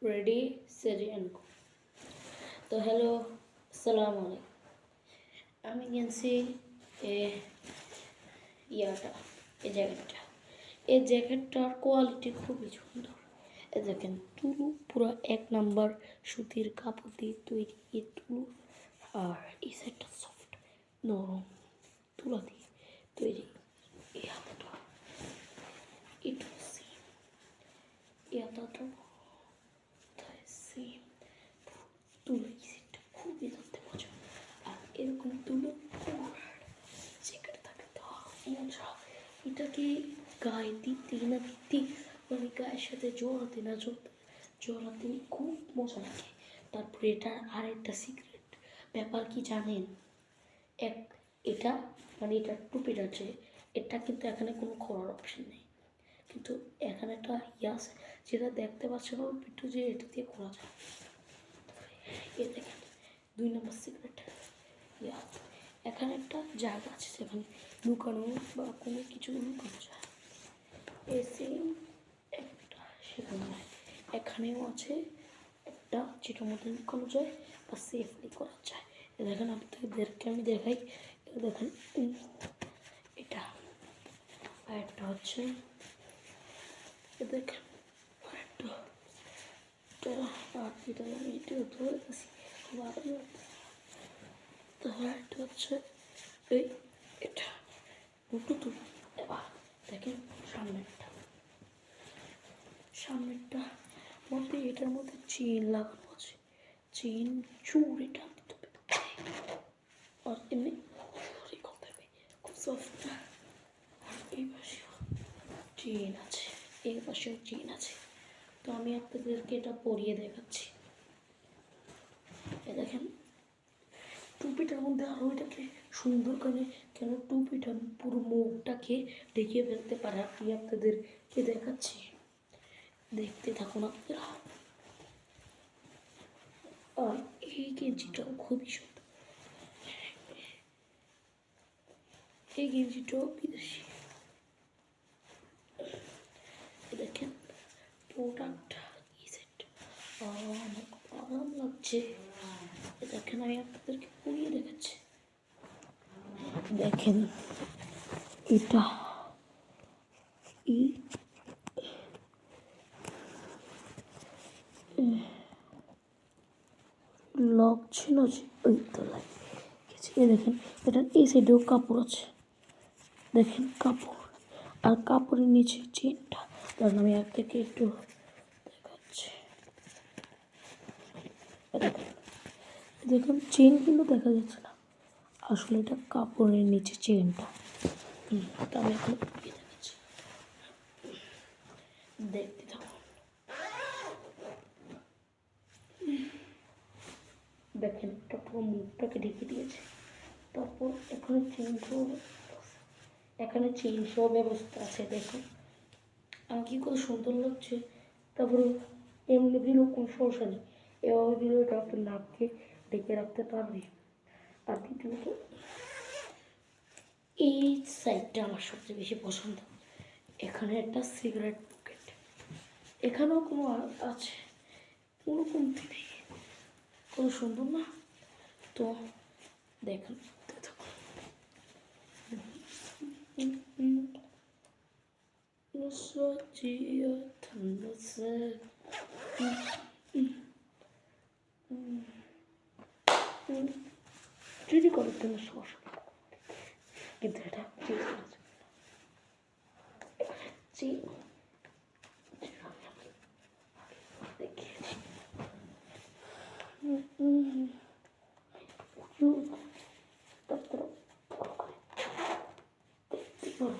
Ready সেরি and go. তো hello, আসসালামু আলাইকুম। আমি কিনছি এ ইয়াটা এই জ্যাকেটটার কোয়ালিটি খুবই সুন্দর। এ দেখেন তুলু পুরো এক নাম্বার সুতির কাপড় দিয়ে তৈরি এই তুলু, আর এই সাইডটা সফট নরম তুলা দিয়ে তৈরি। এই হাতাটা এটা সেম, এই হাতাটা সেম তুলো। এই সেটটা খুবই ধরতে মজা, আর এরকম তুলো জ্যাকেট থাকে তো মজা। এটাকে গায়ে দিতে না দিতে মানে গায়ের সাথে জড়াতে খুব মজা লাগে। তারপরে এটার আরেকটা সিক্রেট ব্যাপার কি জানেন? এক এটা মানে এটার টুপিটা আছে, এটা কিন্তু এখানে কোনো খোলার অপশন নেই, কিন্তু এখানে একটা ইয়ে আছে যেটা দেখতে পাচ্ছেন একটু, যে এটা দিয়ে খোলা যায়। এ দেখেন 2 নম্বর সিক্রেট ইয়া, এখানে একটা জায়গা আছে যেখানে লুকানো বা কোনো কিছু লুকানো যায়। সেম একটা সেখানে এখানেও আছে একটা, যেটার মধ্যে লুকানো যায় বা সেফলি করা যায়। দেখেন আপনাদেরকে আমি দেখাই, দেখেন এটা। আর একটা হচ্ছে দেখেন আরেকটা, আর যেটা আমি এটা ধরে গেছি তো আরেকটা হচ্ছে এই এটা দুটো তুলি। এবার দেখেন সামনেরটা মধ্যে এটার মধ্যে চেন লাগানো আছে, চেন চুড়ি টানতে হবে, আর এমনি চুড়ি করতে হবে, খুব সফট না। আর এই পাশেও চেন আছে, এই পাশেও চেন আছে। তো আমি আপনাদেরকে এটা পরিয়ে দেখাচ্ছি। এ দেখেন টুপিটার মধ্যে আরও এটাকে সুন্দর করে, কেন টুপিটা পুরো মুখটাকে ঢেকে ফেলতে পারে। আপনি আপনাদেরকে দেখাচ্ছি, দেখতে থাকুন আপনারা। আর এই গেঞ্জিটাও খুবই সুন্দর, এই গেঞ্জিটাও বিদেশি। দেখেন প্রোডাক্টটা অনেক আরাম লাগছে। দেখেন আমি আপনাদেরকে পরিয়ে দেখাচ্ছি। দেখেন এটা লক ছিল যে ওই তো লাগে গেছে। দেখেন এটার এই সাইডেও কাপড় আছে, দেখেন কাপড়, আর কাপড়ের নিচে চেনটা। কারণ আমি এক থেকে একটু দেখাচ্ছি, দেখুন চেন কিন্তু দেখা যাচ্ছে না, আসলে এটা কাপড়ের নিচে চেনটা। তো আমি এখন দেখাচ্ছি, দেখতে থাকুন। দেখেন এটা পুরো মুখটাকে ঢেকে দিয়েছে। তারপর এখানে চেন সহ ব্যবস্থা আছে, দেখুন আমার কী কত সুন্দর লাগছে। তারপরে এমনি দিলেও কোনো সমস্যা নেই, এভাবে দিলেও এটা আপনার নাককে ঢেকে রাখতে পারবে। আর দ্বিতীয়ত এই সাইডটা আমার সবচেয়ে বেশি পছন্দ। এখানে একটা সিগারেট পকেট, এখানেও কোনো আছে, কোনো কমতি নেই, কত সুন্দর না? তো দেখুন চুরি করার জন্য সমস্যা, কিন্তু এটা চুরি করার জন্য দেখিয়েছি। তারপরে দেখতে পারো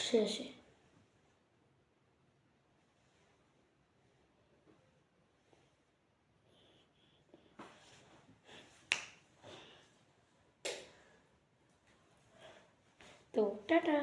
শেষে। তো টাটা।